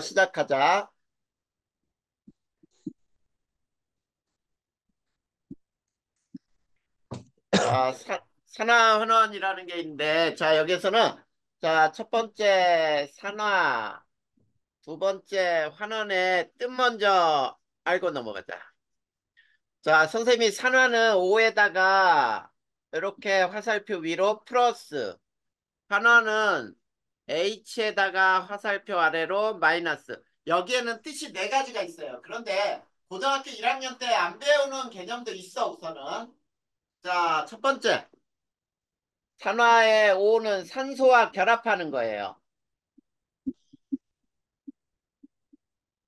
시작하자. 산화환원이라는 게 있는데, 자, 여기서는, 자, 첫 번째 산화, 두 번째 환원의 뜻 먼저 알고 넘어가자. 자, 선생님이 산화는 O에다가 이렇게 화살표 위로 플러스, 환원은 H에다가 화살표 아래로 마이너스. 여기에는 뜻이 네 가지가 있어요. 그런데 고등학교 1학년 때 안 배우는 개념도 있어, 우선은. 자, 첫 번째. 산화의 O는 산소와 결합하는 거예요.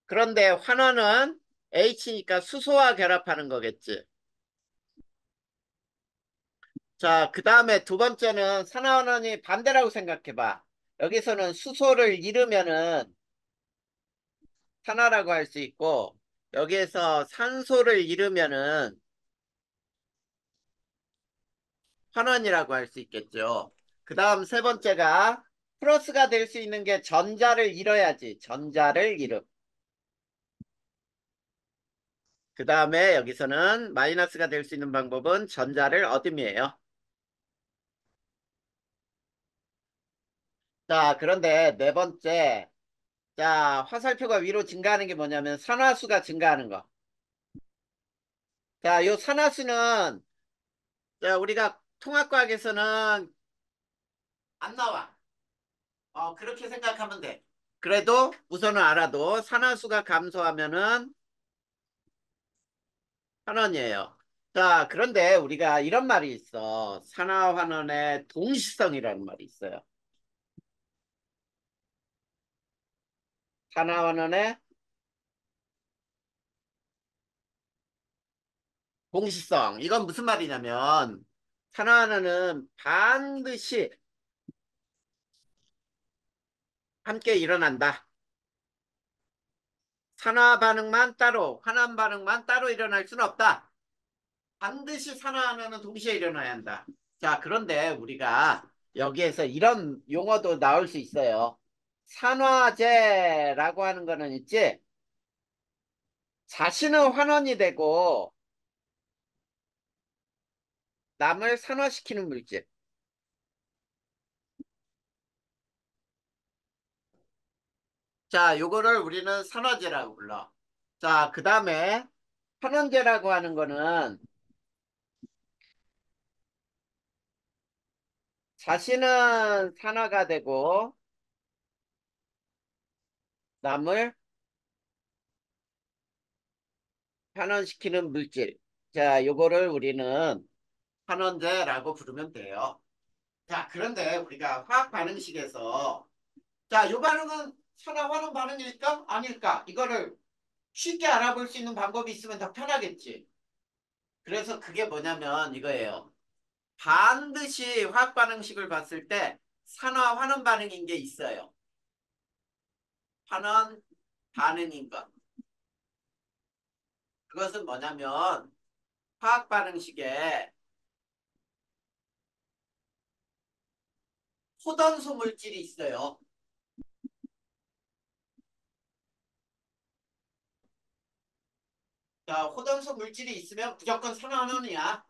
그런데 환원은 H니까 수소와 결합하는 거겠지. 자, 그 다음에 두 번째는 산화환원이 반대라고 생각해봐. 여기서는 수소를 잃으면은 산화라고 할 수 있고, 여기에서 산소를 잃으면은 환원이라고 할 수 있겠죠. 그 다음 세 번째가 플러스가 될 수 있는 게 전자를 잃어야지. 전자를 잃음. 그 다음에 여기서는 마이너스가 될 수 있는 방법은 전자를 얻음이에요. 자, 그런데 네 번째. 자, 화살표가 위로 증가하는 게 뭐냐면 산화수가 증가하는 거. 자, 요 산화수는 자, 우리가 통합과학에서는 안 나와. 그렇게 생각하면 돼. 그래도 우선은 알아도 산화수가 감소하면은 환원이에요. 자, 그런데 우리가 이런 말이 있어. 산화환원의 동시성이라는 말이 있어요. 산화환원의 동시성. 이건 무슨 말이냐면 산화환원은 반드시 함께 일어난다. 산화 반응만 따로, 환원 반응만 따로 일어날 수는 없다. 반드시 산화하면은 동시에 일어나야 한다. 자, 그런데 우리가 여기에서 이런 용어도 나올 수 있어요. 산화제라고 하는 거는 있지. 자신은 환원이 되고 남을 산화시키는 물질. 자, 요거를 우리는 산화제라고 불러. 자, 그 다음에 환원제라고 하는 거는 자신은 산화가 되고 남을 환원시키는 물질. 자, 요거를 우리는 환원제라고 부르면 돼요. 자, 그런데 우리가 화학 반응식에서 자, 요 반응은 산화 환원 반응일까? 아닐까? 이거를 쉽게 알아볼 수 있는 방법이 있으면 더 편하겠지. 그래서 그게 뭐냐면 이거예요. 반드시 화학 반응식을 봤을 때 산화 환원 반응인 게 있어요. 환원 반응인 것. 그것은 뭐냐면 화학 반응식에 호던소 물질이 있어요. 자, 호던소 물질이 있으면 무조건 산화 환원이야.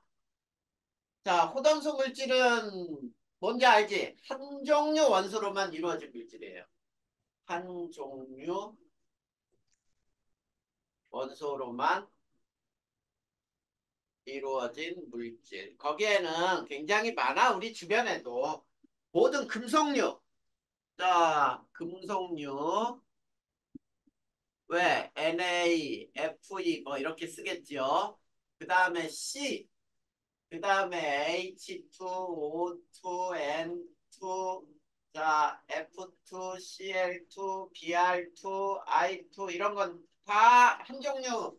자, 호동소 물질은 뭔지 알지? 한 종류 원소로만 이루어진 물질이에요. 한 종류 원소로만 이루어진 물질. 거기에는 굉장히 많아. 우리 주변에도 모든 금속류. 자, 금속류. 왜? Na, Fe 뭐 이렇게 쓰겠죠. 그 다음에 C. 그 다음에 H2O2, N2, 자, F2, CL2, Br2, I2 이런 건 다 한 종류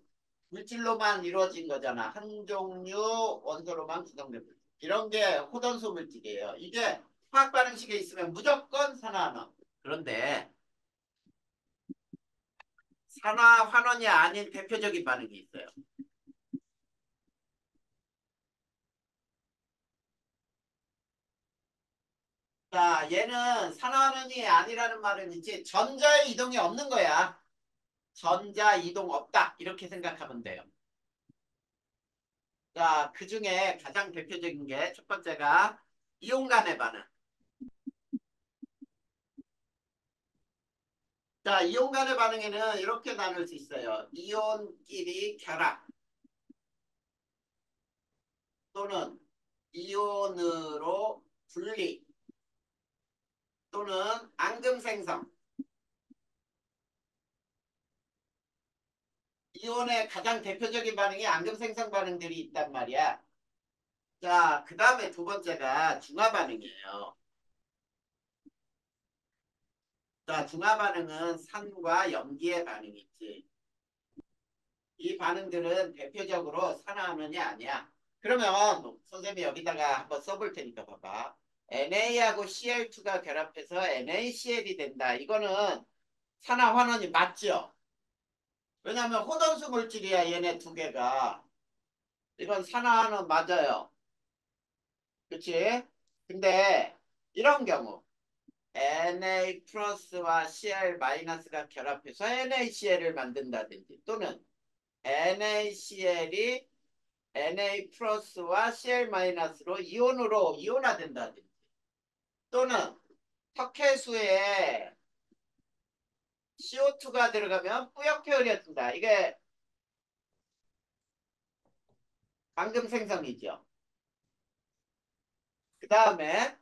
물질로만 이루어진 거잖아. 한 종류 원소로만 구성된 물질. 이런 게 호돈소 물질이에요. 이게 화학 반응식에 있으면 무조건 산화환원. 그런데 산화환원이 아닌 대표적인 반응이 있어요. 자, 얘는 산화환원이 아니라는 말은 이제 전자의 이동이 없는 거야. 전자 이동 없다. 이렇게 생각하면 돼요. 자, 그 중에 가장 대표적인 게 첫 번째가 이온 간의 반응. 자, 이온 간의 반응에는 이렇게 나눌 수 있어요. 이온끼리 결합 또는 이온으로 분리 또는 앙금 생성. 이온의 가장 대표적인 반응이 앙금 생성 반응들이 있단 말이야. 자, 그 다음에 두 번째가 중화 반응이에요. 자, 중화 반응은 산과 염기의 반응이지. 이 반응들은 대표적으로 산화환원이 아니야. 그러면 선생님이 여기다가 한번 써볼 테니까 봐봐. NA하고 Cl2가 결합해서 NaCl이 된다. 이거는 산화환원이 맞죠? 왜냐하면 호전수 물질이야, 얘네 두 개가. 이건 산화환원 맞아요. 그치? 근데 이런 경우 Na 플러스와 Cl 마이너스가 결합해서 NaCl을 만든다든지 또는 NaCl이 Na 플러스와 Cl 마이너스로 이온으로 이온화된다든지 또는 석회수에 CO2가 들어가면 뿌옇게 흐려진다. 이게 방금 생성이죠. 그 다음에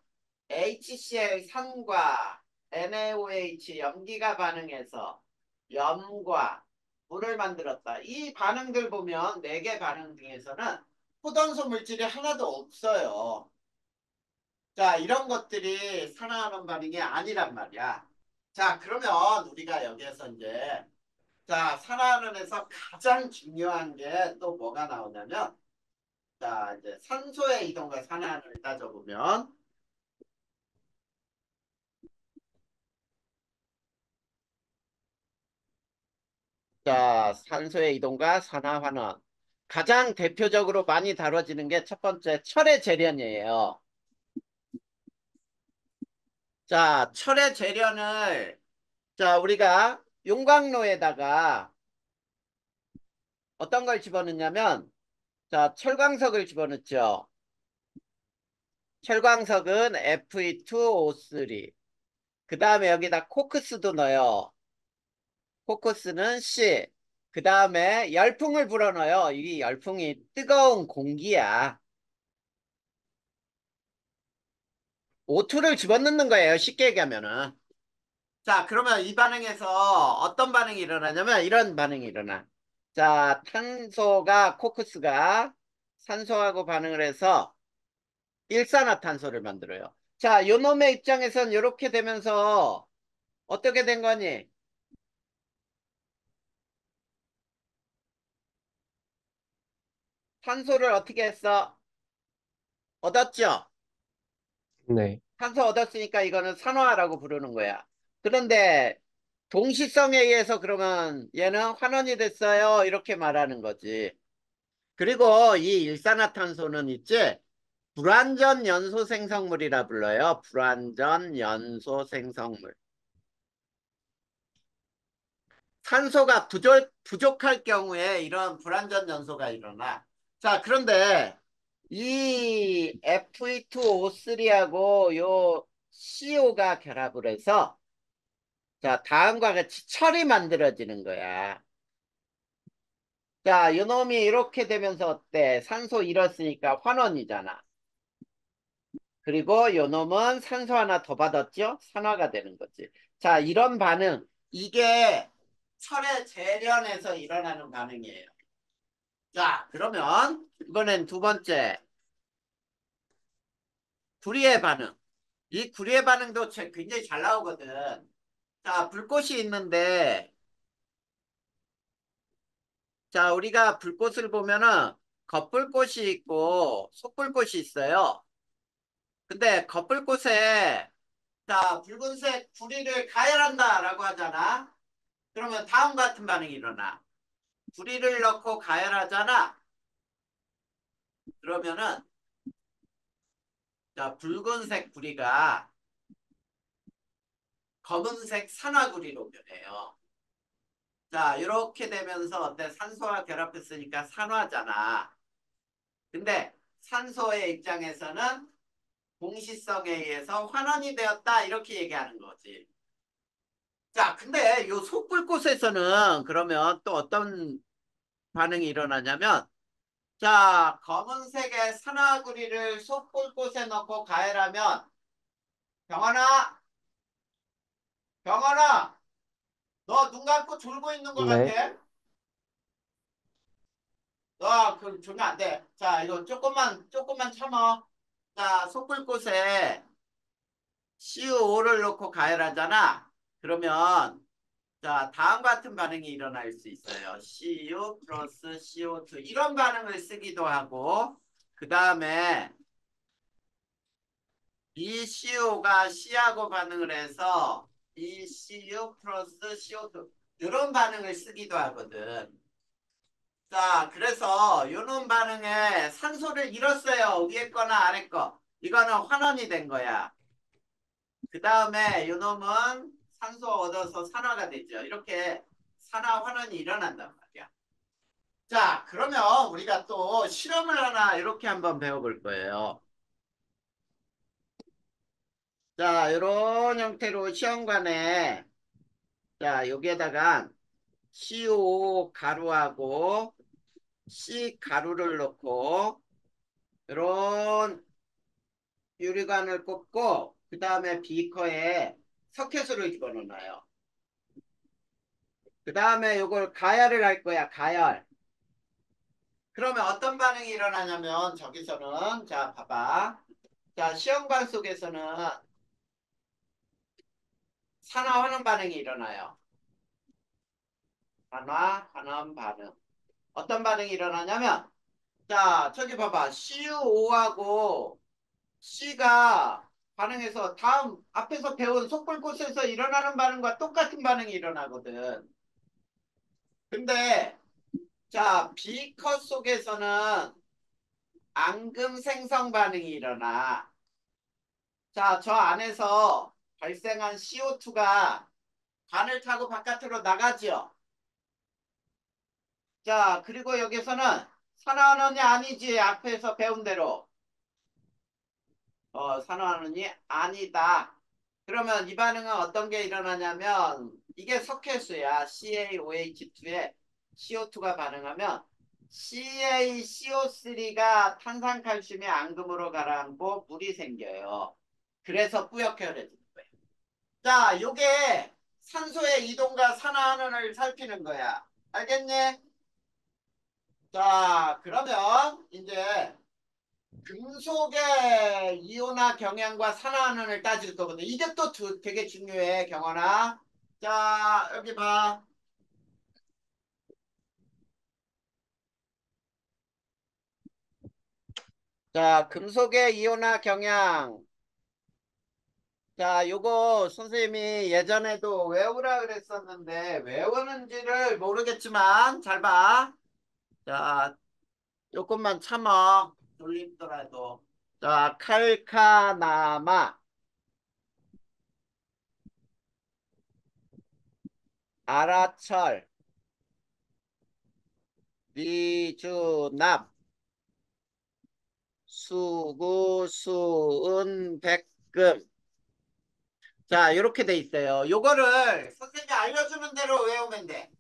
HCl 산과 NaOH 염기가 반응해서 염과 물을 만들었다. 이 반응들 보면 네 개 반응 중에서는 포던소 물질이 하나도 없어요. 자, 이런 것들이 산화하는 반응이 아니란 말이야. 자, 그러면 우리가 여기에서 이제 자, 산화하는에서 가장 중요한 게 또 뭐가 나오냐면 자, 이제 산소의 이동과 산화를 따져보면 자, 산소의 이동과 산화환원. 가장 대표적으로 많이 다뤄지는 게 첫 번째 철의 재련이에요. 자, 철의 재련을 자, 우리가 용광로에다가 어떤 걸 집어넣냐면 자, 철광석을 집어넣죠. 철광석은 Fe2O3. 그 다음에 여기다 코크스도 넣어요. 코크스는 C. 그 다음에 열풍을 불어넣어요. 이 열풍이 뜨거운 공기야. O2를 집어넣는 거예요. 쉽게 얘기하면은. 자, 그러면 이 반응에서 어떤 반응이 일어나냐면 이런 반응이 일어나. 자, 탄소가, 코크스가 산소하고 반응을 해서 일산화탄소를 만들어요. 자, 요 놈의 입장에선 이렇게 되면서 어떻게 된 거니? 탄소를 어떻게 했어? 얻었죠? 네. 탄소 얻었으니까 이거는 산화라고 부르는 거야. 그런데 동시성에 의해서 그러면 얘는 환원이 됐어요. 이렇게 말하는 거지. 그리고 이 일산화탄소는 있지? 불완전 연소 생성물이라 불러요. 불완전 연소 생성물. 산소가 부족할 경우에 이런 불완전 연소가 일어나. 자, 그런데 이 Fe2O3하고 요 CO가 결합을 해서 자, 다음과 같이 철이 만들어지는 거야. 자, 요놈이 이렇게 되면서 어때? 산소 잃었으니까 환원이잖아. 그리고 요놈은 산소 하나 더 받았죠? 산화가 되는 거지. 자, 이런 반응. 이게 철의 재련에서 일어나는 반응이에요. 자, 그러면 이번엔 두 번째. 구리의 반응. 이 구리의 반응도 굉장히 잘 나오거든. 자, 불꽃이 있는데, 자, 우리가 불꽃을 보면은 겉불꽃이 있고 속불꽃이 있어요. 근데 겉불꽃에 자, 붉은색 구리를 가열한다라고 하잖아. 그러면 다음 같은 반응이 일어나. 구리를 넣고 가열하잖아. 그러면은 자, 붉은색 구리가 검은색 산화구리로 변해요. 자, 이렇게 되면서 어때? 산소와 결합했으니까 산화잖아. 근데 산소의 입장에서는 공시성에 의해서 환원이 되었다. 이렇게 얘기하는 거지. 자, 근데 요 속불꽃에서는 그러면 또 어떤 반응이 일어나냐면, 자, 검은색의 산화구리를 속불꽃에 넣고 가열하면, 병원아, 병원아, 너 눈 감고 졸고 있는 것 네, 같아? 너, 그, 졸면 안 돼. 자, 이거 조금만 참어. 자, 속불꽃에 CO5를 넣고 가열하잖아. 그러면, 자, 다음 같은 반응이 일어날 수 있어요. CU 플러스 CO2. 이런 반응을 쓰기도 하고, 그 다음에 이 CO가 C하고 반응을 해서 이 CU 플러스 CO2. 이런 반응을 쓰기도 하거든. 자, 그래서 요런 반응에 산소를 잃었어요. 위에 거나 아래 거. 이거는 환원이 된 거야. 그 다음에 요놈은 산소 얻어서 산화가 되죠. 이렇게 산화 환원이 일어난단 말이야. 자, 그러면 우리가 또 실험을 하나 이렇게 한번 배워볼 거예요. 자, 이런 형태로 시험관에 자, 여기에다가 CO 가루하고 C 가루를 넣고 이런 유리관을 꽂고 그 다음에 비커에 석회수를 집어넣어요. 그 다음에 이걸 가열을 할 거야. 가열. 그러면 어떤 반응이 일어나냐면 저기서는 자 봐봐. 자 시험관 속에서는 산화환원 반응이 일어나요. 산화환원 반응. 어떤 반응이 일어나냐면 자 저기 봐봐. CU5하고 C가 반응해서 다음 앞에서 배운 속불꽃에서 일어나는 반응과 똑같은 반응이 일어나거든. 근데 자 B컷 속에서는 앙금 생성 반응이 일어나. 자, 저 안에서 발생한 CO2가 관을 타고 바깥으로 나가지요. 자, 그리고 여기서는 산화환원이 아니지. 앞에서 배운 대로. 산화환원이 아니다. 그러면 이 반응은 어떤 게 일어나냐면 이게 석회수야. CaOH2에 CO2가 반응하면 CaCO3가 탄산칼슘이 앙금으로 가라앉고 물이 생겨요. 그래서 뿌옇게 거예요. 자, 요게 산소의 이동과 산화하는을 살피는 거야. 알겠니? 자, 그러면 이제 금속의 이온화 경향과 산화하는을 따질 거거든. 이게 또 되게 중요해, 경원아. 자, 여기 봐. 자, 금속의 이온화 경향. 자, 요거 선생님이 예전에도 외우라 그랬었는데 외우는지를 모르겠지만 잘 봐. 자, 조금만 참아. 졸립더라도. 자, 칼카나마, 아라철, 미주납, 수구, 수은, 백금. 자, 이렇게 돼 있어요. 요거를 선생님이 알려주는 대로 외우면 돼.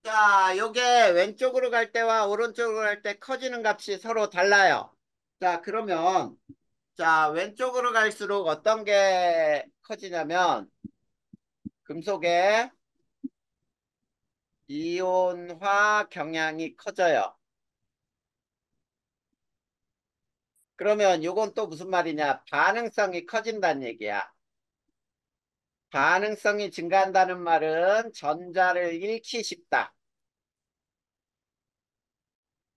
자, 요게 왼쪽으로 갈 때와 오른쪽으로 갈 때 커지는 값이 서로 달라요. 자, 그러면 자, 왼쪽으로 갈수록 어떤 게 커지냐면 금속의 이온화 경향이 커져요. 그러면 요건 또 무슨 말이냐? 반응성이 커진다는 얘기야. 반응성이 증가한다는 말은 전자를 잃기 쉽다.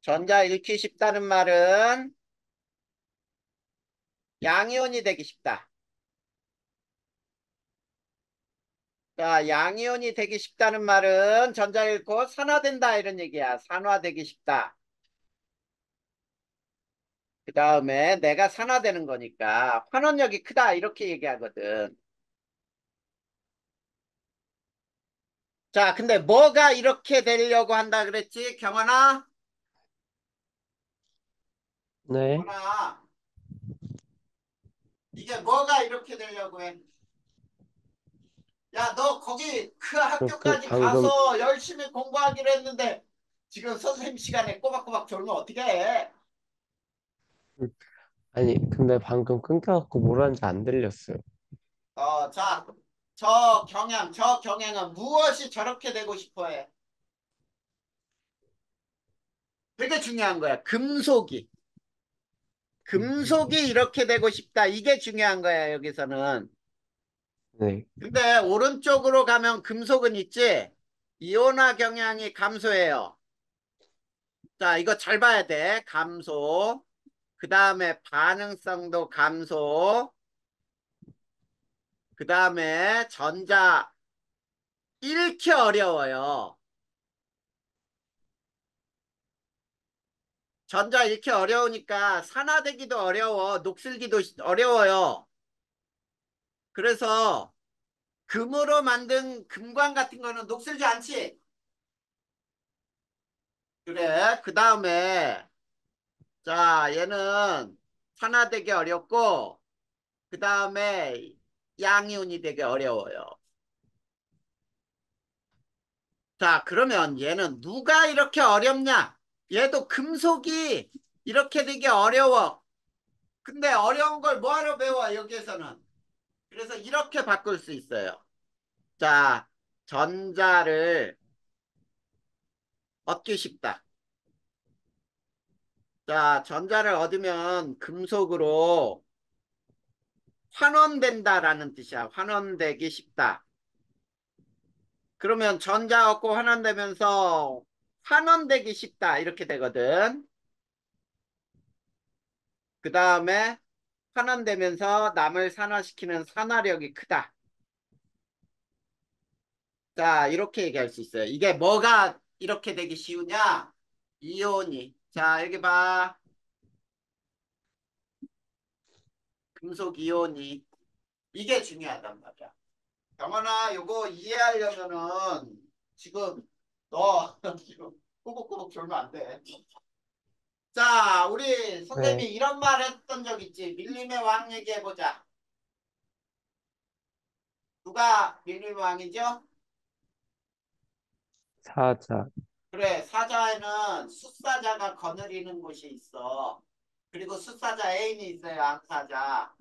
전자 잃기 쉽다는 말은 양이온이 되기 쉽다. 자, 양이온이 되기 쉽다는 말은 전자 잃고 산화된다 이런 얘기야. 산화되기 쉽다. 그 다음에 내가 산화되는 거니까 환원력이 크다 이렇게 얘기하거든. 자, 근데 뭐가 이렇게 되려고 한다 그랬지? 경원아? 네. 경원아, 이게 뭐가 이렇게 되려고 해? 야, 너 거기 그 학교까지 방금, 가서 열심히 공부하기로 했는데 지금 선생님 시간에 꼬박꼬박 졸면 어떻게 해? 아니, 근데 방금 끊겨갖고 뭐라는지 안 들렸어요. 자, 저 경향은 무엇이 저렇게 되고 싶어 해? 되게 중요한 거야. 금속이. 금속이 이렇게 되고 싶다. 이게 중요한 거야, 여기서는. 네. 근데 오른쪽으로 가면 금속은 있지? 이온화 경향이 감소해요. 자, 이거 잘 봐야 돼. 감소. 그 다음에 반응성도 감소. 그 다음에 전자 잃기 어려워요. 전자 잃기 어려우니까 산화되기도 어려워. 녹슬기도 어려워요. 그래서 금으로 만든 금관 같은 거는 녹슬지 않지? 그래. 그 다음에 자, 얘는 산화되기 어렵고 그 다음에 양이온이 되게 어려워요. 자, 그러면 얘는 누가 이렇게 어렵냐? 얘도 금속이 이렇게 되게 어려워. 근데 어려운 걸 뭐하러 배워, 여기에서는. 그래서 이렇게 바꿀 수 있어요. 자, 전자를 얻기 쉽다. 자, 전자를 얻으면 금속으로 환원된다라는 뜻이야. 환원되기 쉽다. 그러면 전자 얻고 환원되면서 환원되기 쉽다. 이렇게 되거든. 그 다음에 환원되면서 남을 산화시키는 산화력이 크다. 자, 이렇게 얘기할 수 있어요. 이게 뭐가 이렇게 되기 쉬우냐? 이온이. 자, 여기 봐. 금속 이온이. 이게 중요하단 말이야. 병원아, 요거 이해하려면은 지금 너 지금 꾸벅꾸벅 졸면 안 돼. 자, 우리 선생님이 네. 이런 말 했던 적 있지. 밀림의 왕 얘기해보자. 누가 밀림의 왕이죠? 사자. 그래, 사자에는 숫사자가 거느리는 곳이 있어. 그리고 숫사자 애인이 있어요, 암사자.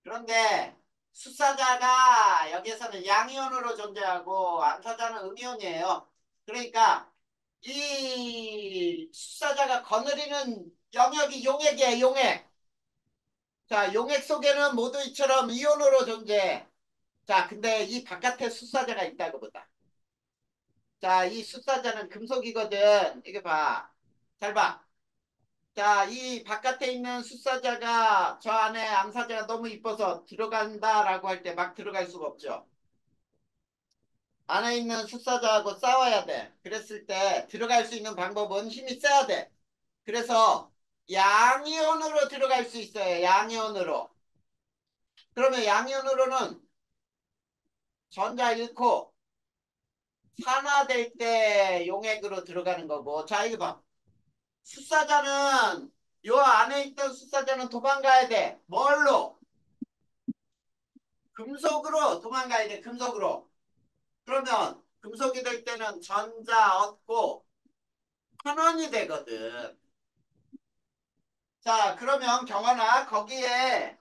그런데 숫사자가 여기에서는 양이온으로 존재하고 암사자는 음이온이에요. 그러니까 이 숫사자가 거느리는 영역이 용액이에요, 용액. 자, 용액 속에는 모두 이처럼 이온으로 존재해. 자, 근데 이 바깥에 숫사자가 있다고 보다. 자, 이 숫사자는 금속이거든. 이게 봐. 잘 봐. 자, 이 바깥에 있는 숫사자가 저 안에 암사자가 너무 이뻐서 들어간다라고 할 때 막 들어갈 수가 없죠. 안에 있는 숫사자하고 싸워야 돼. 그랬을 때 들어갈 수 있는 방법은 힘이 세야 돼. 그래서 양이온으로 들어갈 수 있어요. 양이온으로. 그러면 양이온으로는 전자 잃고 산화될 때 용액으로 들어가는 거고. 자, 이거 봐. 숫사자는 요 안에 있던 숫사자는 도망가야 돼. 뭘로? 금속으로 도망가야 돼. 금속으로. 그러면 금속이 될 때는 전자 얻고 환원이 되거든. 자, 그러면 경환아 거기에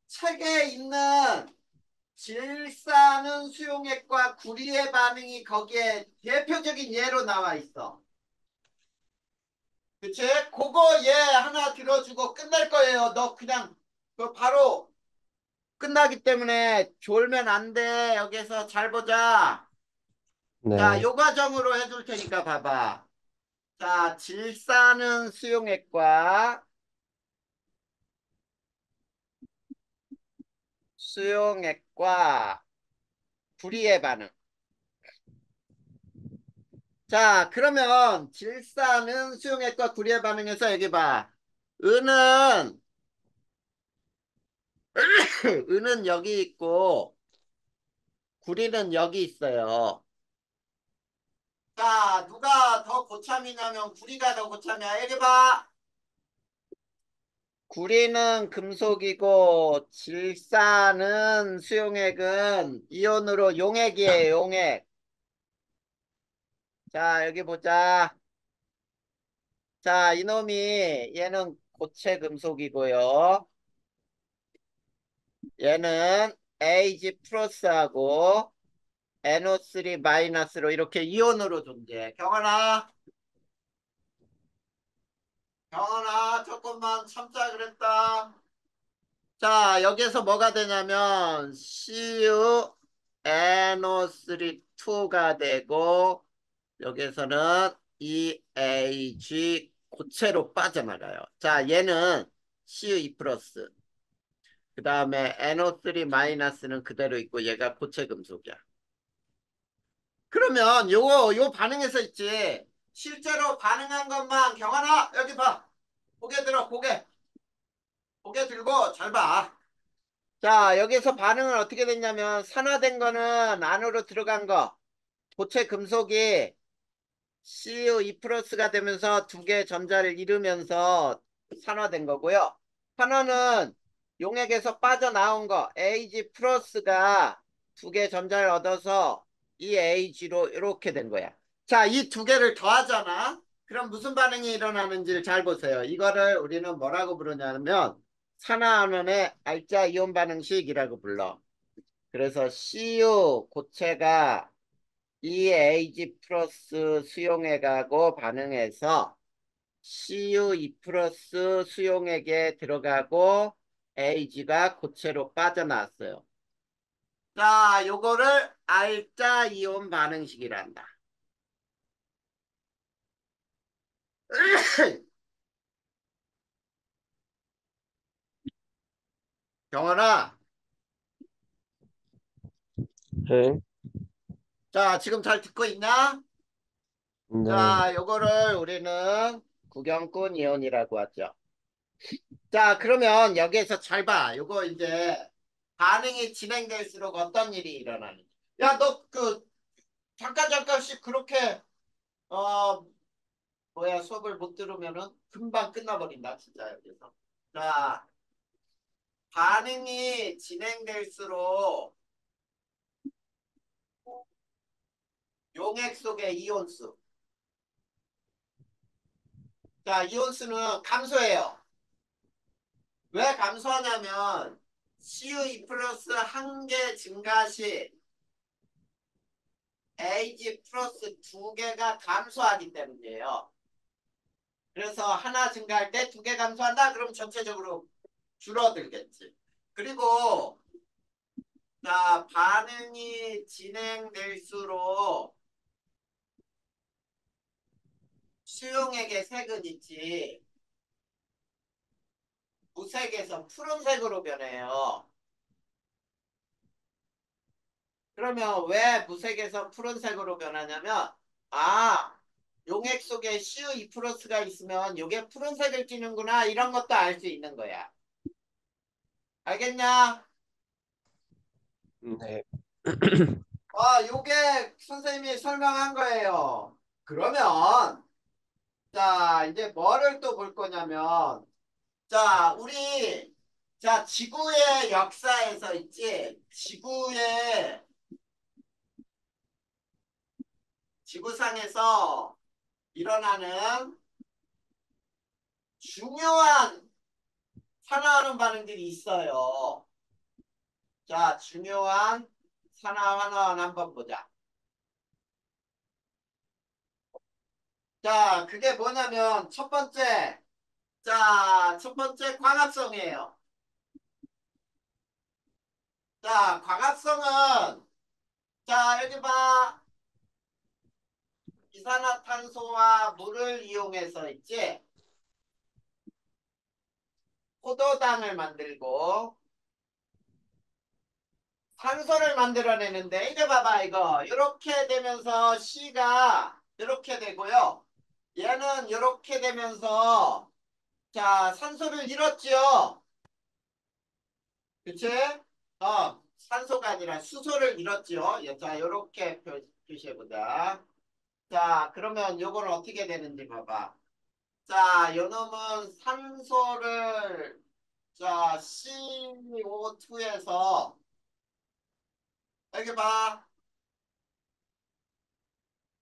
책에 있는 질산은 수용액과 구리의 반응이 거기에 대표적인 예로 나와 있어. 그치? 그거 예 하나 들어주고 끝날 거예요. 너 그냥 그 바로 끝나기 때문에 졸면 안 돼. 여기서 잘 보자. 자, 네. 요 과정으로 해줄 테니까 봐봐. 자, 질산은 수용액과 불이의 반응. 자, 그러면 질산은 수용액과 구리의 반응에서 여기 봐. 은은 은은 여기 있고 구리는 여기 있어요. 자, 누가 더 고참이냐면 구리가 더 고참이야. 여기 봐. 구리는 금속이고 질산은 수용액은 이온으로 용액이에요. 용액. 자, 여기 보자. 자, 이놈이 얘는 고체 금속이고요. 얘는 Ag 플러스하고 NO3 마이너스로 이렇게 이온으로 존재해. 경원아, 조금만 참자 그랬다. 자, 여기에서 뭐가 되냐면 CuNO3 2가 되고 여기에서는 EAG 고체로 빠져나가요. 자, 얘는 CU2 플러스. 그 다음에 NO3 마이너스는 그대로 있고 얘가 고체 금속이야. 그러면 요 반응에서 있지. 실제로 반응한 것만 경환아 여기 봐. 고개 들어 고개. 고개 들고 잘 봐. 자, 여기서 반응은 어떻게 됐냐면 산화된 거는 안으로 들어간 거. 고체 금속이 CU2 플러스가 되면서 두 개의 전자를 이루면서 산화된 거고요. 산화는 용액에서 빠져나온 거 Ag 플러스가 두 개의 전자를 얻어서 이 Ag로 이렇게 된 거야. 자, 이 두 개를 더하잖아. 그럼 무슨 반응이 일어나는지를 잘 보세요. 이거를 우리는 뭐라고 부르냐면 산화환원의 알자 이온 반응식이라고 불러. 그래서 CU 고체가 EAG 플러스 수용액하고 반응해서 CU2 플러스 수용액에 들어가고 AG가 고체로 빠져나왔어요. 자, 요거를 알자 이온 반응식이란다. 경원아, 네. 자, 지금 잘 듣고 있냐? 네. 자, 요거를 우리는 구경꾼 이온이라고 하죠. 자, 그러면 여기에서 잘 봐. 요거 이제 반응이 진행될수록 어떤 일이 일어나는지. 야, 너 잠깐씩 그렇게 어 뭐야 수업을 못 들으면은 금방 끝나버린다 진짜 여기서. 자, 반응이 진행될수록 용액 속의 이온수. 자, 이온수는 감소해요. 왜 감소하냐면 CU2 플러스 한 개 증가 시 Ag 플러스 두 개가 감소하기 때문이에요. 그래서 하나 증가할 때 두 개 감소한다? 그럼 전체적으로 줄어들겠지. 그리고 자, 반응이 진행될수록 수용액의 색은 있지. 무색에서 푸른색으로 변해요. 그러면 왜 무색에서 푸른색으로 변하냐면 아, 용액 속에 CU2 플러스가 있으면 이게 푸른색을 띠는구나 이런 것도 알 수 있는 거야. 알겠냐? 네. 요게 선생님이 설명한 거예요. 그러면 자, 이제 뭐를 또 볼 거냐면 자, 지구의 역사에서 있지. 지구상에서 일어나는 중요한 산화하는 반응들이 있어요. 자, 중요한 산화환원 한번 보자. 자, 그게 뭐냐면 첫 번째 광합성이에요. 자, 광합성은 자, 여기 봐. 이산화탄소와 물을 이용해서 있지. 포도당을 만들고 산소를 만들어내는데 이제 봐봐 이거 이렇게 되면서 C가 이렇게 되고요. 얘는 이렇게 되면서 자 산소를 잃었지요. 그치? 산소가 아니라 수소를 잃었지요. 자 이렇게 표시해보자. 자, 그러면 요건 어떻게 되는지 봐봐. 자, 요 놈은 산소를 자, CO2에서 여기 봐.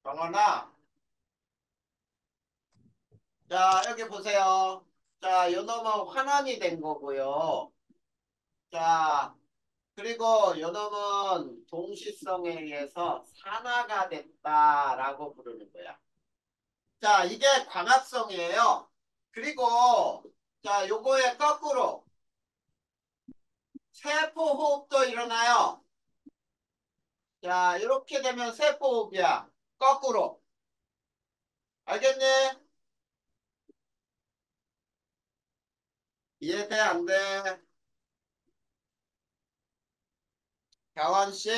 정원아. 자, 여기 보세요. 자, 요 놈은 환원이 된 거고요. 자, 그리고 요 놈은 동시성에 의해서 산화가 됐다라고 부르는 거야. 자, 이게 광합성이에요. 그리고 자, 요거의 거꾸로 세포호흡도 일어나요. 자, 이렇게 되면 세포호흡이야. 거꾸로. 알겠니? 이해돼, 안 돼? 경원 씨.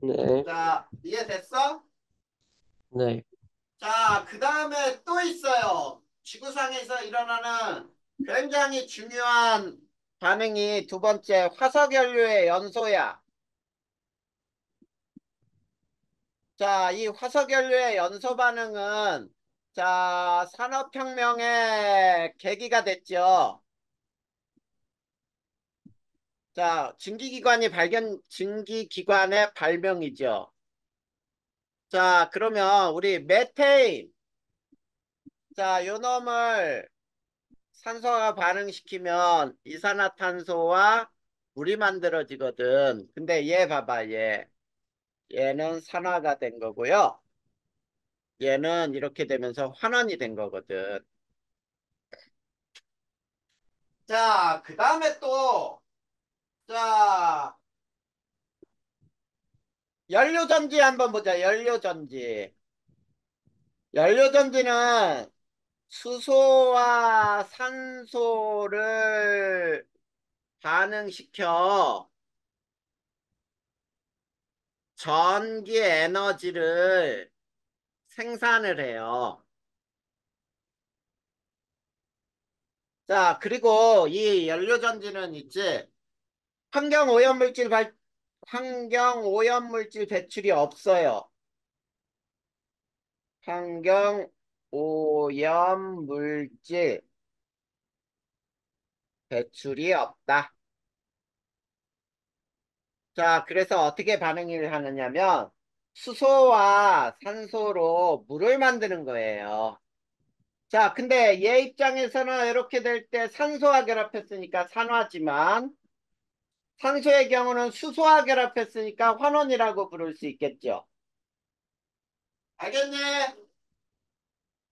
네, 자, 이해됐어? 네, 자, 그 다음에 또 있어요. 지구상에서 일어나는 굉장히 중요한 반응이 두 번째 화석연료의 연소야. 자, 이 화석연료의 연소 반응은 자, 산업혁명의 계기가 됐죠. 자, 증기기관의 발명이죠. 자, 그러면 우리 메테인. 자, 요 놈을 산소와 반응시키면 이산화탄소와 물이 만들어지거든. 근데 얘 봐봐, 얘. 얘는 산화가 된 거고요. 얘는 이렇게 되면서 환원이 된 거거든. 자, 그 다음에 또, 자, 연료전지 한번 보자. 연료전지. 연료전지는 수소와 산소를 반응시켜 전기 에너지를 생산을 해요. 자, 그리고 이 연료전지는 있지. 환경오염물질 배출이 없어요. 환경오염물질 배출이 없다. 자, 그래서 어떻게 반응을 하느냐면 수소와 산소로 물을 만드는 거예요. 자, 근데 얘 입장에서는 이렇게 될 때 산소와 결합했으니까 산화지만 산소의 경우는 수소와 결합했으니까 환원이라고 부를 수 있겠죠. 알겠니?